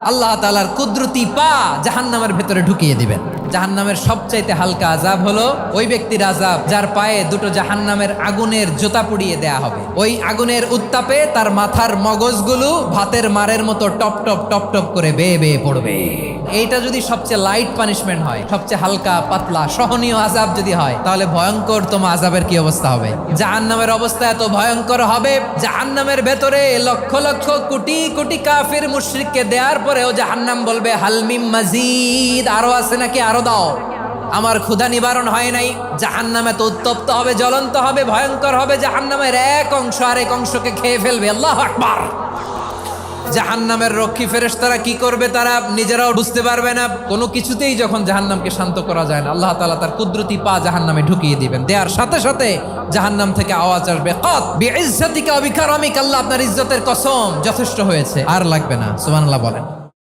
আল্লাহ তাআলার কুদরতি পা জাহান্নামের ভেতরে ঢুকিয়ে দিবেন। জাহান্নামের সবচাইতে হালকা আযাব হলো ওই ব্যক্তির আযাব যার পায়ে দুটো জাহান্নামের আগুনের জুতা পুড়িয়ে দেয়া হবে। ওই আগুনের উত্তাপে তার মাথার মগজগুলো ভাতের মারের মতো টপ টপ টপ টপ করে বেয়ে বেয়ে পড়বে। এইটা যদি সবচেয়ে লাইট পানিশমেন্ট হয়, সবচেয়ে হালকা পাতলা সহনীয় আযাব যদি হয়, তাহলে ভয়ঙ্করতম আযাবের কি অবস্থা হবে? জাহান্নামের অবস্থা এত ভয়ঙ্কর হবে, জাহান্নামের ভেতরে লক্ষ লক্ষ কোটি কোটি কাফির মুশরিককে দেওয়ার পরেও জাহান্নাম বলবে হালমিম মাজিদ, আরো আছে নাকি, আরো দাও, আমার ক্ষুধা নিবারণ হয় নাই। জাহান্নামে তো উত্তপ্ত হবে, জ্বলন্ত হবে, ভয়ঙ্কর হবে। জাহান্নামের এক অংশ আরেক অংশকে খেয়ে ফেলবে। আল্লাহু আকবার। জাহান্নামের রক্ষী ফেরেশতারা কি করবে তারা নিজেরাও বুঝতে পারবে না। কোনো কিছুতেই যখন জাহান্নামকে শান্ত করা যায় না, আল্লাহ তাআলা তার কুদরতি পা জাহান্নামে ঢুকিয়ে দিবেন। দেওয়ার সাথে সাথে জাহান্নাম থেকে আওয়াজ আসবে, কাত বিইজ্জাতিকা ওয়া বিকারামিকা, আল্লাহ আপনার ইজ্জতের কসম, যথেষ্ট হয়েছে, আর লাগবে না। সুবহানাল্লাহ বলেন।